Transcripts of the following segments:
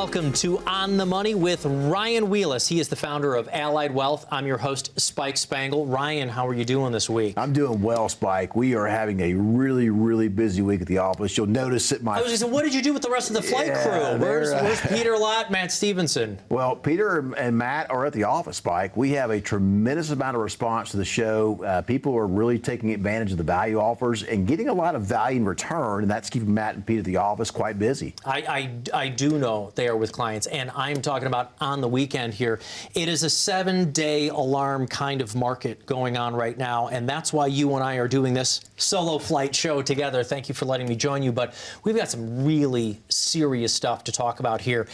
Welcome to On the Money with Ryan Wheless. He is the founder of Allied Wealth. I'm your host, Spike Spangle. Ryan, how are you doing this week? I'm doing well, Spike. We are having a really busy week at the office. You'll notice that I was just saying, what did you do with the rest of the flight crew? Where's Peter Lott, Matt Stevenson? Well, Peter and Matt are at the office, Spike. We have a tremendous amount of response to the show. People are really taking advantage of the value offers and getting a lot of value in return, and that's keeping Matt and Pete at the office quite busy. I do know they are with clients, and I'm talking about on the weekend here. It is a 7-day alarm kind of market going on right now, and that's why you and I are doing this solo flight show together. Thank you for letting me join you, but we've got some really serious stuff to talk about here.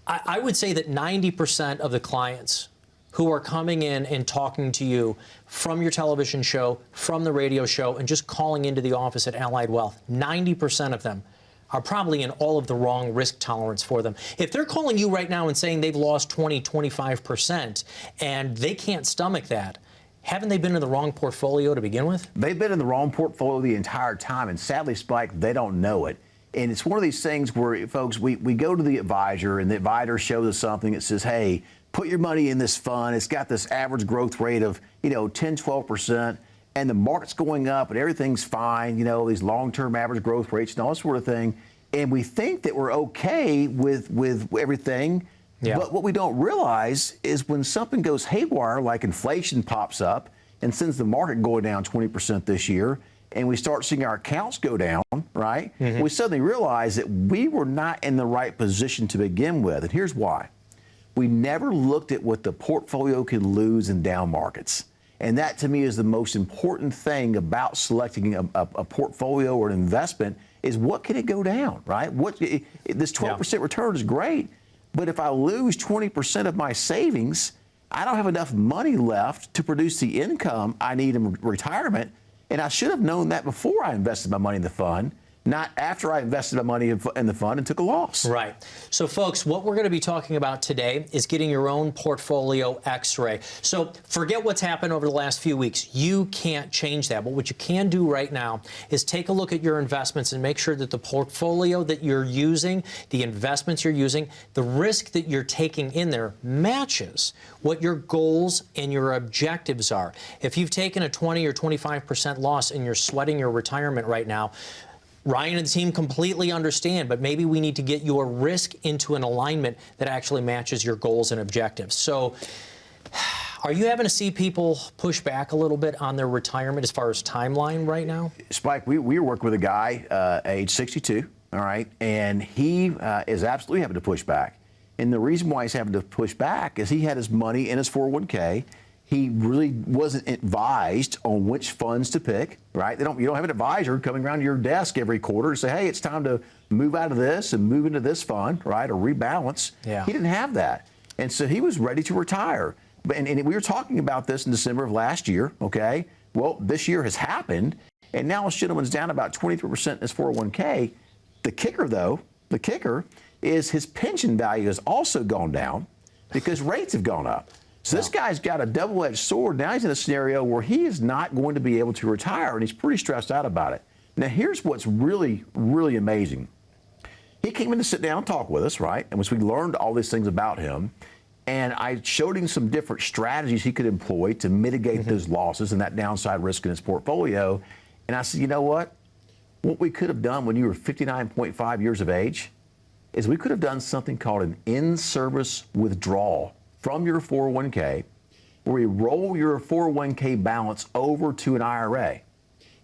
I would say that 90% of the clients who are coming in and talking to you from your television show, from the radio show, and just calling into the office at Allied Wealth, 90% of them are probably in all of the wrong risk tolerance for them. If they're calling you right now and saying they've lost 20, 25%, and they can't stomach that, haven't they been in the wrong portfolio to begin with? They've been in the wrong portfolio the entire time, and sadly, Spike, they don't know it. And it's one of these things where, folks, we go to the advisor, and the advisor shows us something that says, hey, put your money in this fund. It's got this average growth rate of, 10, 12%. And the market's going up and everything's fine, these long-term average growth rates and all this sort of thing. And we think that we're okay with everything. Yeah. But what we don't realize is when something goes haywire, like inflation pops up and sends the market going down 20% this year, and we start seeing our accounts go down, right? Mm-hmm. We suddenly realize that we were not in the right position to begin with. And here's why. We never looked at what the portfolio could lose in down markets. And that, to me, is the most important thing about selecting a portfolio or an investment is what can it go down, right? This 12% return is great, but if I lose 20% of my savings, I don't have enough money left to produce the income I need in retirement, and I should have known that before I invested my money in the fund, not after I invested my money in the fund and took a loss. Right. So, folks, what we're going to be talking about today is getting your own portfolio x-ray. So forget what's happened over the last few weeks. You can't change that. But what you can do right now is take a look at your investments and make sure that the portfolio that you're using, the investments you're using, the risk that you're taking in there matches what your goals and your objectives are. If you've taken a 20 or 25% loss and you're sweating your retirement right now, Ryan and the team completely understand, but maybe we need to get your risk into an alignment that actually matches your goals and objectives. So are you having to see people push back a little bit on their retirement as far as timeline right now? Spike, we were working with a guy age 62, all right, and he is absolutely having to push back. And the reason why he's having to push back is he had his money in his 401k. He really wasn't advised on which funds to pick, right? You don't have an advisor coming around to your desk every quarter and say, hey, it's time to move out of this and move into this fund, right, or rebalance. Yeah. He didn't have that. And so he was ready to retire. And we were talking about this in December of last year, okay? Well, this year has happened, and now this gentleman's down about 23% in his 401k. The kicker is his pension value has also gone down because rates have gone up. So this guy's got a double-edged sword. Now he's in a scenario where he is not going to be able to retire, and he's pretty stressed out about it. Now, here's what's really amazing. He came in to sit down and talk with us, right? And we learned all these things about him, and I showed him some different strategies he could employ to mitigate those losses and that downside risk in his portfolio. And I said, you know what? What we could have done when you were 59.5 years of age is we could have done something called an in-service withdrawal from your 401k, where we roll your 401k balance over to an IRA.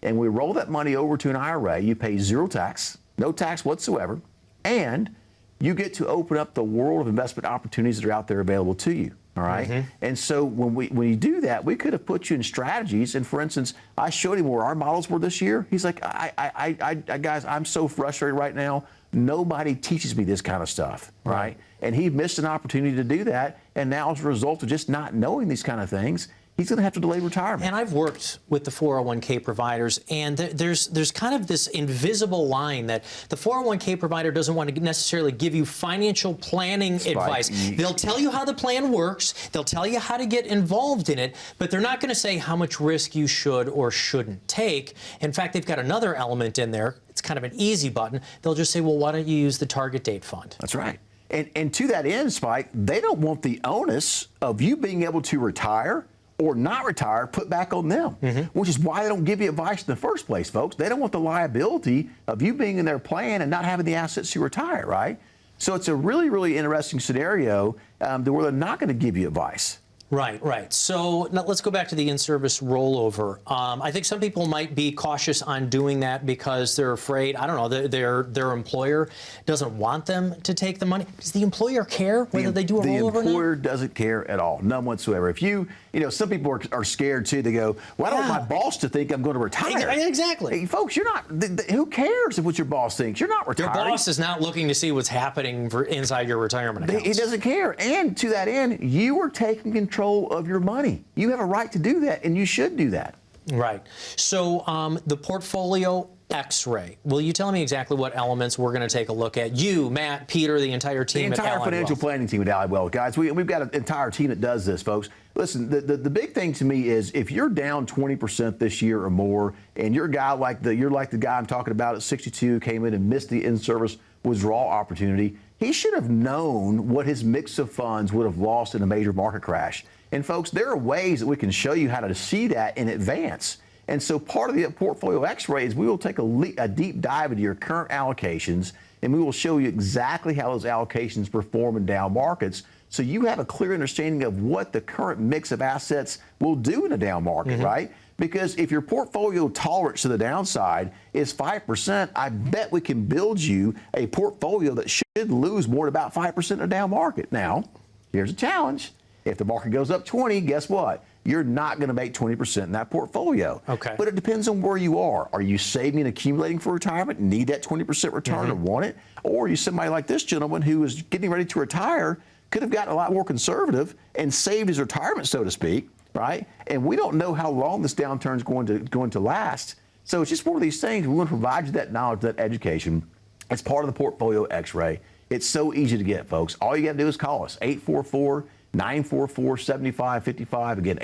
And we roll that money over to an IRA, you pay zero tax, no tax whatsoever, and you get to open up the world of investment opportunities that are out there available to you, all right? And so when you do that, we could have put you in strategies. And for instance, I showed him where our models were this year. He's like, guys, I'm so frustrated right now. Nobody teaches me this kind of stuff, right? And he missed an opportunity to do that. And now as a result of just not knowing these kind of things, he's going to have to delay retirement. And I've worked with the 401k providers, and there's kind of this invisible line that the 401k provider doesn't want to necessarily give you financial planning advice. They'll tell you how the plan works, they'll tell you how to get involved in it, but they're not going to say how much risk you should or shouldn't take. In fact, they've got another element in there. It's kind of an easy button. They'll just say, well, why don't you use the target date fund? That's right. And to that end, Spike, they don't want the onus of you being able to retire or not retire put back on them, which is why they don't give you advice in the first place, folks. They don't want the liability of you being in their plan and not having the assets to retire, right? So it's a really, really interesting scenario where they're not going to give you advice. Right, right. So now let's go back to the in-service rollover. I think some people might be cautious on doing that because they're afraid, I don't know, their employer doesn't want them to take the money. Does the employer care whether they do a rollover or not? The employer doesn't care at all, none whatsoever. If you know, some people are scared too. They go, well, I don't want my boss to think I'm going to retire. Exactly. Hey, folks, you're not, who cares what your boss thinks? You're not retiring. Your boss is not looking to see what's happening inside your retirement accounts. He doesn't care. And to that end, you are taking control of your money. You have a right to do that, and you should do that. Right. So the portfolio X-ray. Will you tell me exactly what elements we're going to take a look at? You, Matt, Peter, the entire team. The entire financial planning team at Allied Wealth, guys. We've got an entire team that does this, folks. Listen, the big thing to me is if you're down 20% this year or more, and you're a guy you're like the guy I'm talking about at 62, came in and missed the in-service withdrawal opportunity, he should have known what his mix of funds would have lost in a major market crash. And folks, there are ways that we can show you how to see that in advance. And so part of the portfolio X-ray is we will take a deep dive into your current allocations, and we will show you exactly how those allocations perform in down markets, so you have a clear understanding of what the current mix of assets will do in a down market, right? Because if your portfolio tolerance to the downside is 5%, I bet we can build you a portfolio that should lose more than about 5% in a down market. Now, here's a challenge. If the market goes up 20, guess what? You're not going to make 20% in that portfolio. Okay. But it depends on where you are. Are you saving and accumulating for retirement, need that 20% return or want it? Or are you somebody like this gentleman who is getting ready to retire, could have gotten a lot more conservative and saved his retirement, so to speak, right? And we don't know how long this downturn is going to last. So it's just one of these things. We want to provide you that knowledge, that education. It's part of the portfolio X-ray. It's so easy to get, folks. All you got to do is call us, 844-944-7555. Again,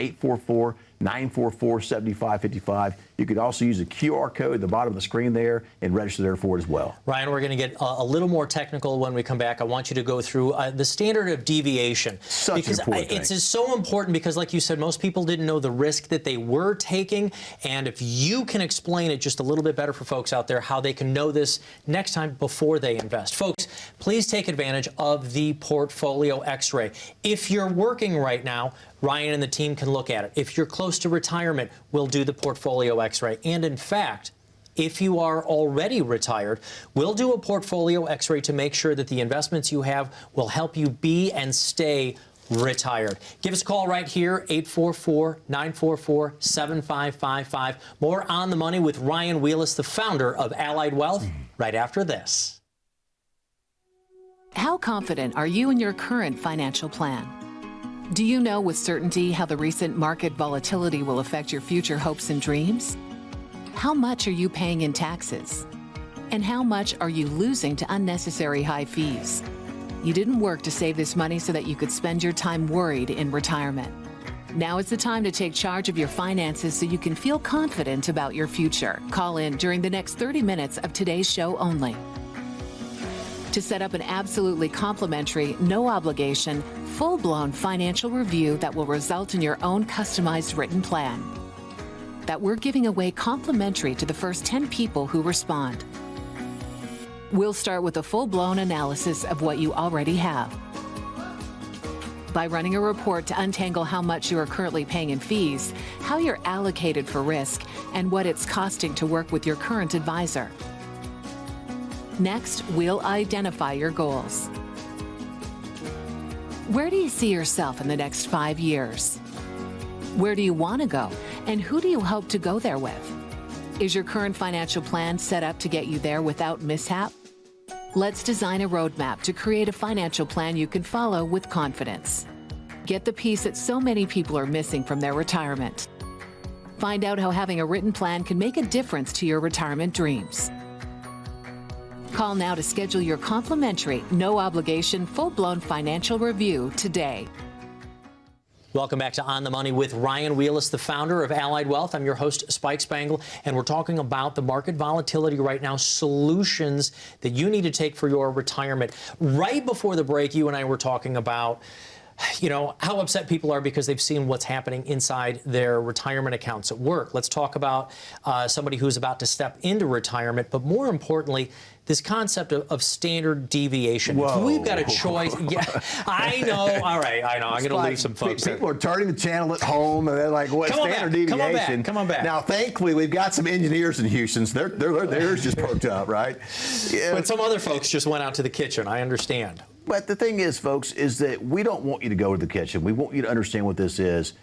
844-944-7555. You could also use the QR code at the bottom of the screen there and register there for it as well. Ryan, we're going to get a little more technical when we come back. I want you to go through the standard of deviation. Such an important thing. It's so important because, like you said, most people didn't know the risk that they were taking. And if you can explain it just a little bit better for folks out there, how they can know this next time before they invest. Folks, please take advantage of the portfolio X-ray. If you're working right now, Ryan and the team can look at it. If you're close to retirement, we'll do the portfolio X-ray. And in fact, if you are already retired, we'll do a portfolio X-ray to make sure that the investments you have will help you be and stay retired. Give us a call right here, 844-944-7555. More On the Money with Ryan Wheless, the founder of Allied Wealth, right after this. How confident are you in your current financial plan? Do you know with certainty how the recent market volatility will affect your future hopes and dreams? How much are you paying in taxes? And how much are you losing to unnecessary high fees? You didn't work to save this money so that you could spend your time worried in retirement. Now is the time to take charge of your finances so you can feel confident about your future. Call in during the next 30 minutes of today's show only to set up an absolutely complimentary, no obligation, full-blown financial review that will result in your own customized written plan that we're giving away complimentary to the first 10 people who respond. We'll start with a full-blown analysis of what you already have by running a report to untangle how much you are currently paying in fees, how you're allocated for risk, and what it's costing to work with your current advisor. Next, we'll identify your goals. Where do you see yourself in the next 5 years? Where do you want to go? And who do you hope to go there with? Is your current financial plan set up to get you there without mishap? Let's design a roadmap to create a financial plan you can follow with confidence. Get the piece that so many people are missing from their retirement. Find out how having a written plan can make a difference to your retirement dreams. Call now to schedule your complimentary, no obligation, full-blown financial review today. Welcome back to On the Money with Ryan Wheless, the founder of Allied Wealth. I'm your host, Spike Spangle, and we're talking about the market volatility right now, solutions that you need to take for your retirement. Right before the break, you and I were talking about how upset people are because they've seen what's happening inside their retirement accounts at work. Let's talk about somebody who's about to step into retirement, but more importantly, this concept of standard deviation. Whoa. If we've got a choice. Yeah, I know. All right, I know. I'm going to leave some folks there. People are turning the channel at home, and they're like, "What standard deviation?" Come on back. Now, thankfully, we've got some engineers in Houston. So theirs just perked up, right? Yeah. But some other folks just went out to the kitchen. I understand. But the thing is, folks, is that we don't want you to go to the kitchen. We want you to understand what this is.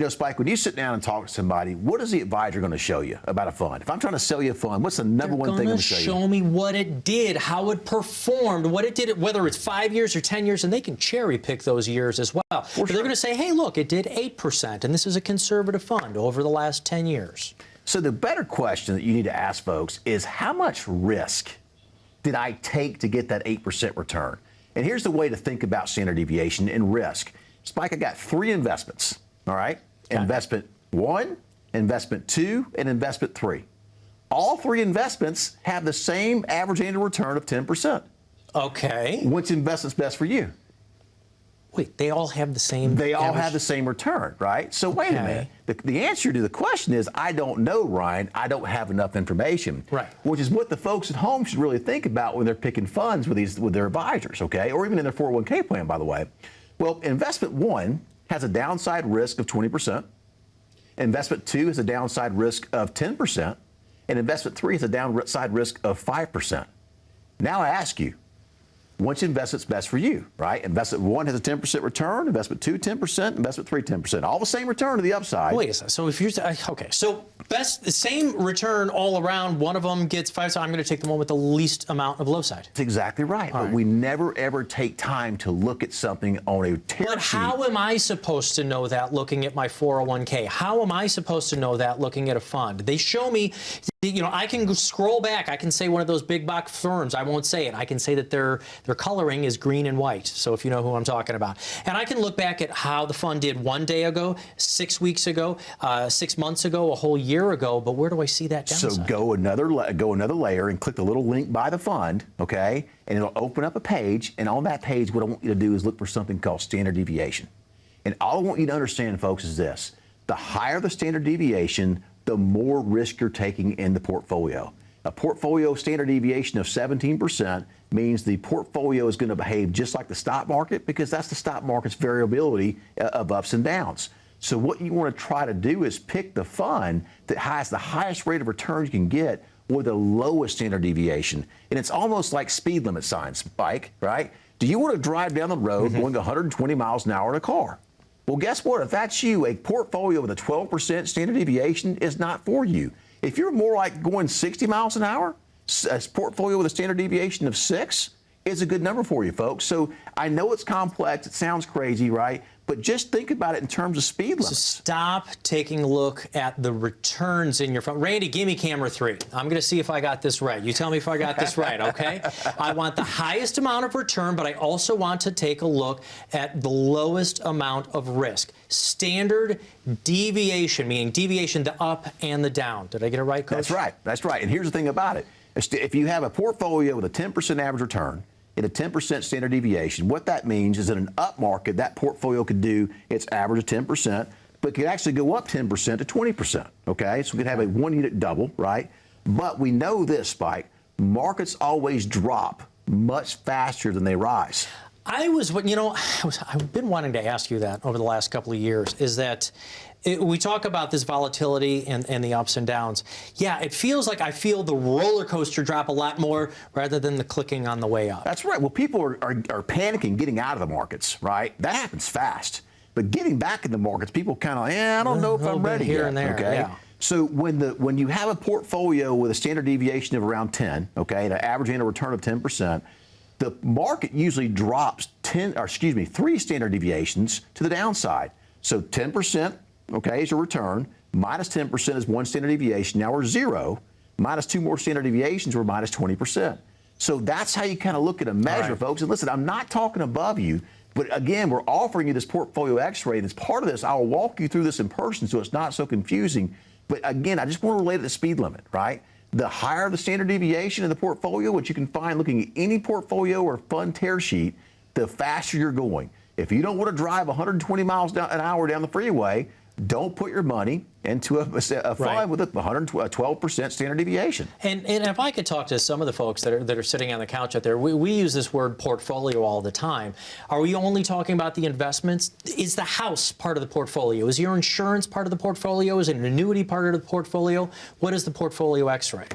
Spike, when you sit down and talk to somebody, what is the advisor going to show you about a fund? If I'm trying to sell you a fund, what's the number one thing I'm going to show you? Show me what it did, how it performed, what it did, whether it's 5 years or 10 years, and they can cherry pick those years as well. But they're going to say, hey, look, it did 8%, and this is a conservative fund over the last 10 years. So the better question that you need to ask folks is, how much risk did I take to get that 8% return? And here's the way to think about standard deviation and risk. Spike, I got 3 investments, all right? Okay. Investment 1, investment 2, and investment 3. All 3 investments have the same average annual return of 10%. Okay. Which investment's best for you? Wait, they all have the same They all average... have the same return, right? So wait a minute. The answer to the question is, I don't know, Ryan. I don't have enough information. Right. Which is what the folks at home should really think about when they're picking funds with their advisors, okay? Or even in their 401k plan, by the way. Well, investment 1 has a downside risk of 20%. Investment 2 has a downside risk of 10%. And investment 3 has a downside risk of 5%. Now I ask you, which investment's best for you, right? Investment 1 has a 10% return, investment 2, 10%, investment 3, 10%. All the same return to the upside. Wait a second. So if you're, okay, so the same return all around, one of them gets 5, so I'm going to take the one with the least amount of low side. That's exactly right. But we never, ever take time to look at something on a tear sheet. But how am I supposed to know that looking at my 401k? How am I supposed to know that looking at a fund? They show me, I can scroll back. I can say one of those big box firms. I won't say it. I can say that their coloring is green and white. So if you know who I'm talking about. And I can look back at how the fund did 1 day ago, 6 weeks ago, 6 months ago, a whole year ago. But where do I see that downside? So go another layer and click the little link by the fund, okay? And it'll open up a page. And on that page, what I want you to do is look for something called standard deviation. And all I want you to understand, folks, is this. The higher the standard deviation, the more risk you're taking in the portfolio. A portfolio standard deviation of 17% means the portfolio is going to behave just like the stock market, because that's the stock market's variability of ups and downs. So what you want to try to do is pick the fund that has the highest rate of return you can get or the lowest standard deviation. And it's almost like speed limit signs, Spike, right? Do you want to drive down the road going 120 miles an hour in a car? Well, guess what? If that's you, a portfolio with a 12% standard deviation is not for you. If you're more like going 60 miles an hour, a portfolio with a standard deviation of 6 is a good number for you, folks. So I know it's complex. It sounds crazy, right? But just think about it in terms of speed limits. So stop taking a look at the returns in your phone. Randy, give me camera 3. I'm going to see if I got this right. You tell me if I got this right, okay? I want the highest amount of return, but I also want to take a look at the lowest amount of risk. Standard deviation, meaning deviation the up and the down. Did I get it right, Coach? That's right. That's right. And here's the thing about it. If you have a portfolio with a 10% average return, at a 10% standard deviation, what that means is in an up market, that portfolio could do its average of 10%, but could actually go up 10% to 20%, okay? So we could have a 1-unit double, right? But we know this, Spike, markets always drop much faster than they rise. I've been wanting to ask you that over the last couple of years, is that we talk about this volatility and the ups and downs. Yeah, it feels like I feel the roller coaster drop a lot more rather than the clicking on the way up. That's right. Well, people are panicking getting out of the markets, right? That happens fast. But getting back in the markets, people kind of, I don't know if I'm ready here yet, and there, okay? yeah. So when you have a portfolio with a standard deviation of around 10, okay, and an average annual return of 10%, the market usually drops 3 standard deviations to the downside. So 10%, okay, is your return, minus 10% is 1 standard deviation. Now we're 0, minus 2 more standard deviations, we're minus 20%. So that's how you kind of look at a measure, folks. And listen, I'm not talking above you. But again, we're offering you this portfolio x-ray. And as part of this, I'll walk you through this in person so it's not so confusing. But again, I just want to relate it to the speed limit, right? The higher the standard deviation in the portfolio, which you can find looking at any portfolio or fund tear sheet, the faster you're going. If you don't want to drive 120 miles an hour down the freeway, don't put your money into a fund with a 112% standard deviation. And if I could talk to some of the folks that are sitting on the couch out there, we use this word portfolio all the time. Are we only talking about the investments? Is the house part of the portfolio? Is your insurance part of the portfolio? Is an annuity part of the portfolio? What is the portfolio x-ray?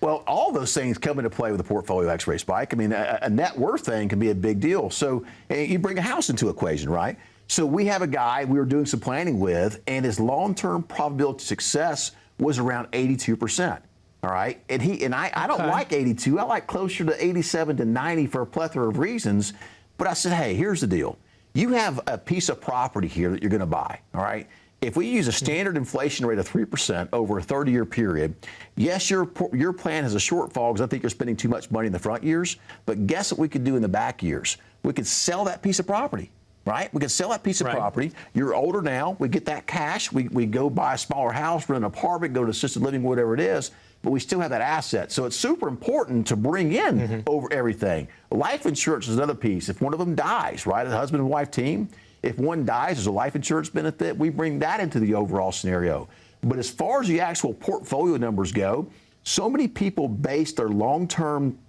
Well, all those things come into play with the portfolio x-ray, Spike. I mean, a net worth thing can be a big deal. So you bring a house into equation, right? So we have a guy we were doing some planning with, and his long-term probability of success was around 82%. All right, and I don't like 82. I like closer to 87 to 90 for a plethora of reasons. But I said, hey, here's the deal. You have a piece of property here that you're going to buy. All right. If we use a standard inflation rate of 3% over a 30-year period, yes, your plan has a shortfall because I think you're spending too much money in the front years. But guess what we could do in the back years? We could sell that piece of property. Right? We can sell that piece of property. You're older now. We get that cash. We go buy a smaller house, rent an apartment, go to assisted living, whatever it is, but we still have that asset. So it's super important to bring in over everything. Life insurance is another piece. If one of them dies, right, a husband and wife team, if one dies, there's a life insurance benefit. We bring that into the overall scenario. But as far as the actual portfolio numbers go, so many people base their long-term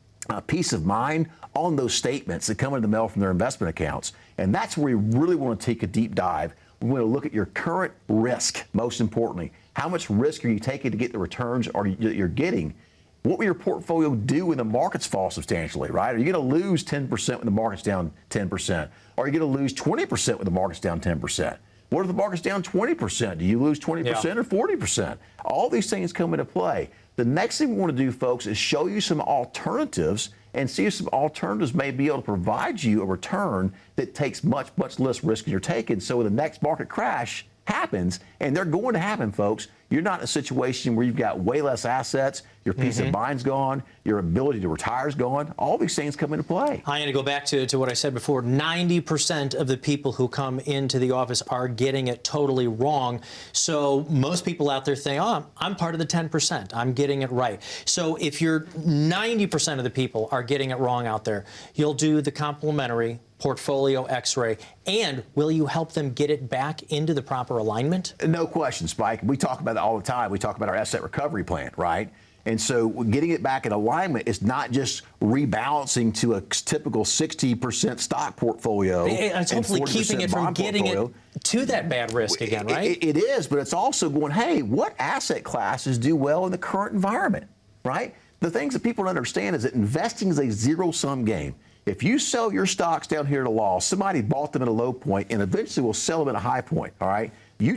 peace of mind on those statements that come in the mail from their investment accounts. And that's where we really want to take a deep dive. We want to look at your current risk, most importantly. How much risk are you taking to get the returns you're getting? What will your portfolio do when the markets fall substantially, right? Are you going to lose 10% when the market's down 10%? Or are you going to lose 20% when the market's down 10%? What if the market's down 20%? Do you lose 20% or 40%? All these things come into play. The next thing we want to do, folks, is show you some alternatives and see if some alternatives may be able to provide you a return that takes much, much less risk than you're taking. So when the next market crash happens, and they're going to happen, folks, you're not in a situation where you've got way less assets, your peace of mind's gone, your ability to retire is gone. All these things come into play. I'm going to go back to what I said before. 90% of the people who come into the office are getting it totally wrong. So most people out there think, oh, I'm part of the 10%. I'm getting it right. So if you're 90% of the people are getting it wrong out there, you'll do the complimentary portfolio x-ray, and will you help them get it back into the proper alignment? No question, Spike. We talk about that all the time. We talk about our asset recovery plan, right? And so getting it back in alignment is not just rebalancing to a typical 60% stock portfolio. It's hopefully keeping it from getting it to that bad risk again, right? It is, but it's also going, hey, what asset classes do well in the current environment, right? The things that people don't understand is that investing is a zero-sum game. If you sell your stocks down here at a loss, somebody bought them at a low point and eventually will sell them at a high point, all right? You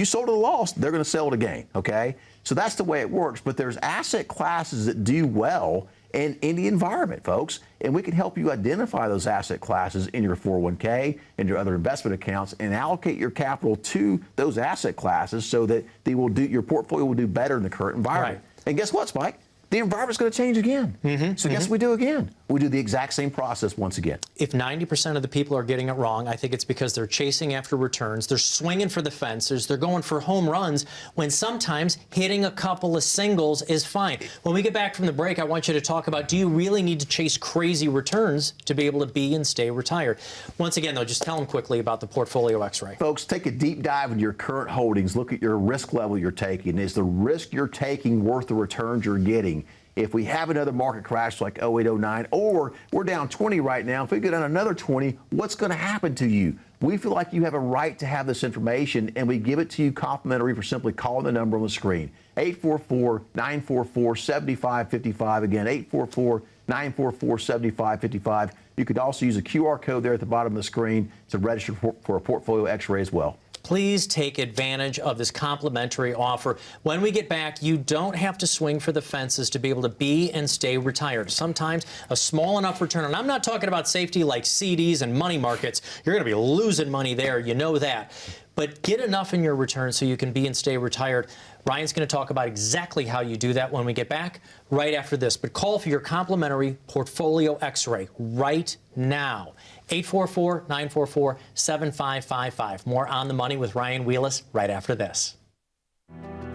sold at a loss, they're going to sell at a gain, okay? So that's the way it works. But there's asset classes that do well in the environment, folks, and we can help you identify those asset classes in your 401k and your other investment accounts and allocate your capital to those asset classes so that your portfolio will do better in the current environment. Right. And guess what, Spike? The environment's going to change again. So guess what we do again? We do the exact same process once again. If 90% of the people are getting it wrong, I think it's because they're chasing after returns. They're swinging for the fences. They're going for home runs when sometimes hitting a couple of singles is fine. When we get back from the break, I want you to talk about, do you really need to chase crazy returns to be able to be and stay retired? Once again, though, just tell them quickly about the portfolio x-ray. Folks, take a deep dive into your current holdings. Look at your risk level you're taking. Is the risk you're taking worth the returns you're getting? If we have another market crash like 08, 09, or we're down 20 right now, if we go down another 20, what's going to happen to you? We feel like you have a right to have this information, and we give it to you complimentary for simply calling the number on the screen. 844-944-7555. Again, 844-944-7555. You could also use a QR code there at the bottom of the screen to register for a portfolio x-ray as well. Please take advantage of this complimentary offer. When we get back, you don't have to swing for the fences to be able to be and stay retired. Sometimes a small enough return, and I'm not talking about safety like CDs and money markets. You're going to be losing money there, you know that. But get enough in your return so you can be and stay retired. Ryan's going to talk about exactly how you do that when we get back right after this. But call for your complimentary portfolio x-ray right now. 844-944-7555. More On the Money with Ryan Wheless right after this.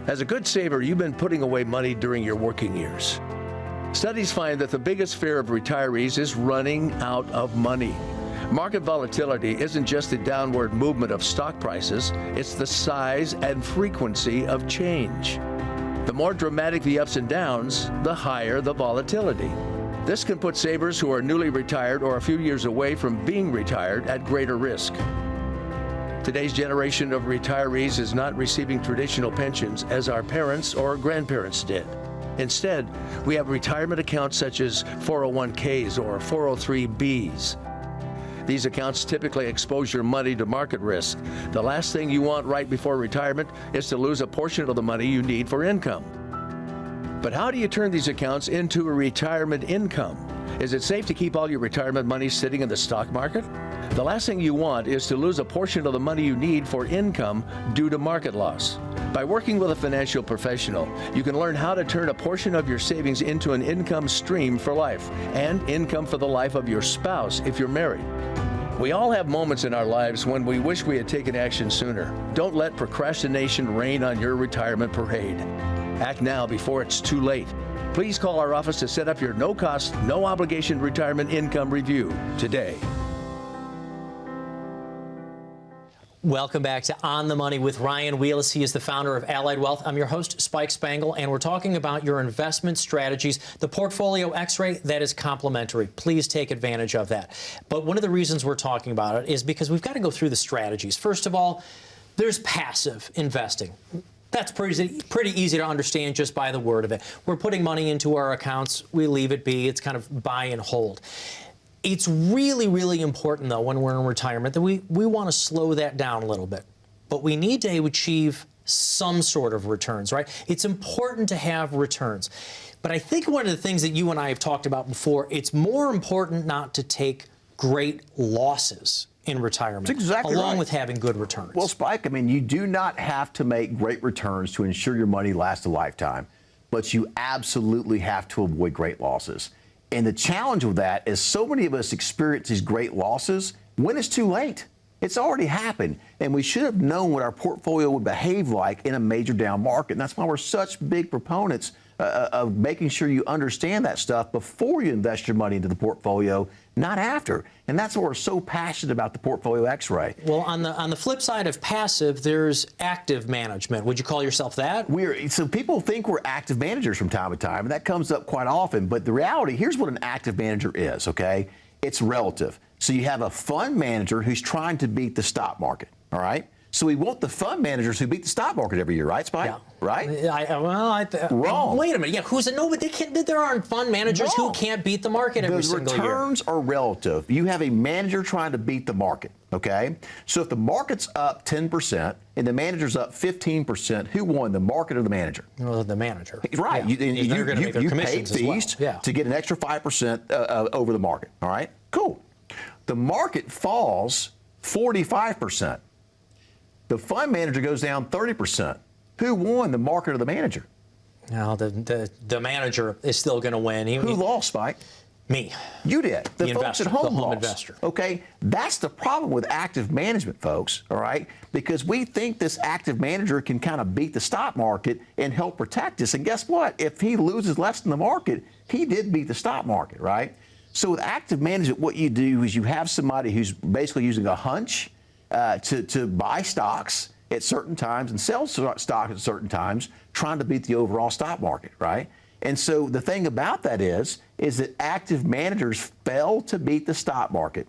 As a good saver, you've been putting away money during your working years. Studies find that the biggest fear of retirees is running out of money. Market volatility isn't just the downward movement of stock prices, it's the size and frequency of change. The more dramatic the ups and downs, the higher the volatility. This can put savers who are newly retired or a few years away from being retired at greater risk. Today's generation of retirees is not receiving traditional pensions as our parents or grandparents did. Instead, we have retirement accounts such as 401ks or 403bs. These accounts typically expose your money to market risk. The last thing you want right before retirement is to lose a portion of the money you need for income. But how do you turn these accounts into a retirement income? Is it safe to keep all your retirement money sitting in the stock market? The last thing you want is to lose a portion of the money you need for income due to market loss. By working with a financial professional, you can learn how to turn a portion of your savings into an income stream for life and income for the life of your spouse if you're married. We all have moments in our lives when we wish we had taken action sooner. Don't let procrastination reign on your retirement parade. Act now before it's too late. Please call our office to set up your no-cost, no-obligation retirement income review today. Welcome back to On the Money with Ryan Wheless. He is the founder of Allied Wealth. I'm your host, Spike Spangle, and we're talking about your investment strategies, the portfolio x-ray that is complimentary. Please take advantage of that. But one of the reasons we're talking about it is because we've got to go through the strategies. First of all, there's passive investing. That's pretty easy to understand just by the word of it. We're putting money into our accounts. We leave it be. It's kind of buy and hold. It's really, really important, though, when we're in retirement that we want to slow that down a little bit. But we need to achieve some sort of returns, right? It's important to have returns. But I think one of the things that you and I have talked about before, it's more important not to take great losses in retirement, That's exactly along right. with having good returns. Well, Spike, I mean, you do not have to make great returns to ensure your money lasts a lifetime, but you absolutely have to avoid great losses. And the challenge with that is so many of us experience these great losses when it's too late. It's already happened, and we should have known what our portfolio would behave like in a major down market. And that's why we're such big proponents of making sure you understand that stuff before you invest your money into the portfolio, not after. And that's why we're so passionate about the portfolio x-ray. Well, on the flip side of passive, there's active management. Would you call yourself that? So people think we're active managers from time to time, and that comes up quite often. But the reality, here's what an active manager is, okay? It's relative. So you have a fund manager who's trying to beat the stock market, all right? So we want the fund managers who beat the stock market every year, right, Spike? Yeah. Right? Wrong. Wait a minute. Yeah, but they can't. There aren't fund managers who can't beat the market every single year. The returns are relative. You have a manager trying to beat the market, okay? So if the market's up 10% and the manager's up 15%, who won, the market or the manager? Well, the manager. Right. Yeah. You paid fees Yeah. to get an extra 5% over the market, all right? Cool. The market falls 45%. The fund manager goes down 30%. Who won, the market or the manager? No, the manager is still going to win. Who lost, Spike? Me. You did. The folks investor, at home the home lost. investor. Okay, that's the problem with active management, folks, all right? Because we think this active manager can kind of beat the stock market and help protect us. And guess what? If he loses less than the market, he did beat the stock market, right? So with active management, what you do is you have somebody who's basically using a hunch to buy stocks at certain times and sell stocks at certain times, trying to beat the overall stock market, right? And so the thing about that is that active managers fail to beat the stock market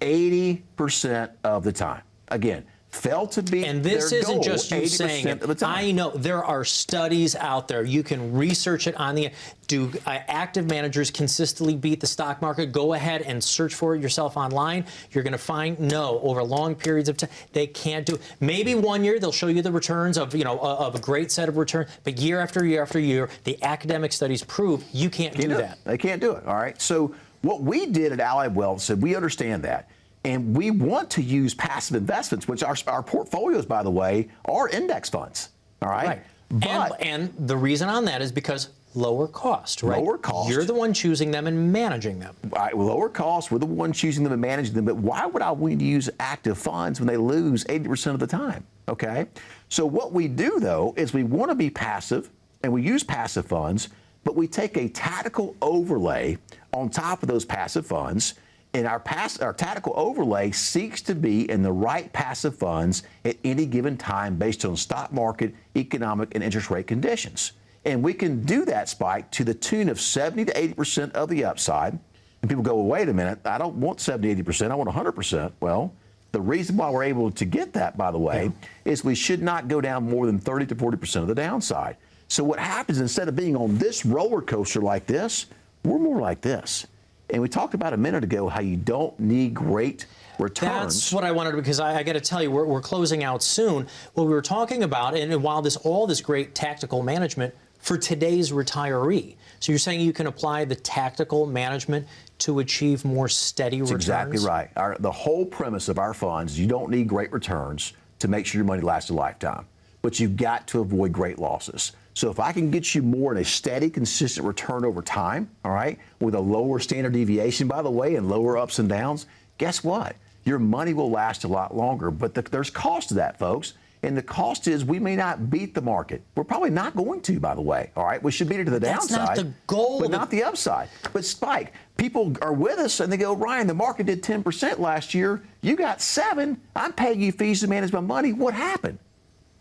80% of the time. Again, fail to beat and this their isn't goal just you saying it. of the time. I know there are studies out there. You can research it on the. Do active managers consistently beat the stock market? Go ahead and search for it yourself online. You're going to find no, over long periods of time they can't do it. Maybe 1 year they'll show you the returns of of a great set of returns, but year after year after year, the academic studies prove you can't do that. They can't do it. All right. So what we did at Allied Wealth said we understand that. And we want to use passive investments, which our portfolios, by the way, are index funds. All right? Right. But and the reason on that is because lower cost, right? Lower cost. You're the one choosing them and managing them. Lower cost, we're the one choosing them and managing them, but why would I want to use active funds when they lose 80% of the time? Okay? So what we do, though, is we want to be passive, and we use passive funds, but we take a tactical overlay on top of those passive funds, and our tactical overlay seeks to be in the right passive funds at any given time based on stock market, economic, and interest rate conditions. And we can do that, Spike, to the tune of 70 to 80% of the upside. And people go, well, wait a minute, I don't want 70, 80%, I want 100%. Well, the reason why we're able to get that, by the way, is we should not go down more than 30 to 40% of the downside. So what happens, instead of being on this roller coaster like this, we're more like this. And we talked about a minute ago how you don't need great returns. That's what I wanted, because I got to tell you, we're closing out soon. What we were talking about, and while all this great tactical management for today's retiree. So you're saying you can apply the tactical management to achieve more steady returns? Exactly right. The whole premise of our funds is you don't need great returns to make sure your money lasts a lifetime, but you've got to avoid great losses. So if I can get you more in a steady, consistent return over time, all right, with a lower standard deviation, by the way, and lower ups and downs, guess what? Your money will last a lot longer, but there's cost to that, folks. And the cost is we may not beat the market. We're probably not going to, by the way. All right, we should beat it to the downside. That's not the goal. But not the upside. But Spike, people are with us and they go, Ryan, the market did 10% last year. You got 7. I'm paying you fees to manage my money. What happened?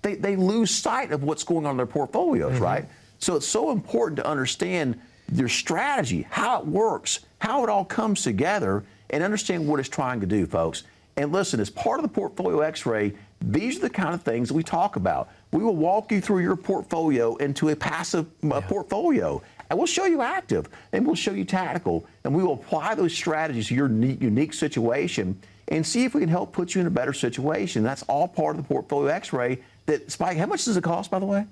They lose sight of what's going on in their portfolios, right? So it's so important to understand your strategy, how it works, how it all comes together, and understand what it's trying to do, folks. And listen, as part of the Portfolio X-Ray, these are the kind of things that we talk about. We will walk you through your portfolio into a passive portfolio, and we'll show you active, and we'll show you tactical, and we will apply those strategies to your unique situation and see if we can help put you in a better situation. That's all part of the Portfolio X-Ray. That, Spike, how much does it cost, by the way?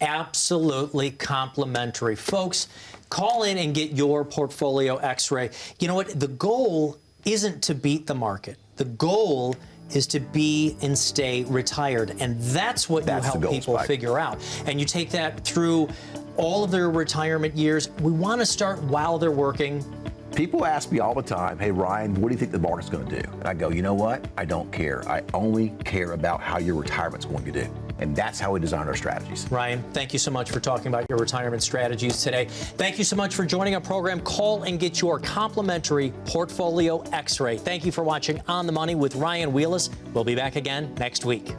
Absolutely complimentary. Folks, call in and get your Portfolio X-Ray. You know what? The goal isn't to beat the market. The goal is to be and stay retired. And that's what you help people figure out. And you take that through all of their retirement years. We want to start while they're working. People ask me all the time, hey, Ryan, what do you think the market's going to do? And I go, you know what? I don't care. I only care about how your retirement's going to do. And that's how we design our strategies. Ryan, thank you so much for talking about your retirement strategies today. Thank you so much for joining our program. Call and get your complimentary Portfolio X-Ray. Thank you for watching On the Money with Ryan Wheless. We'll be back again next week.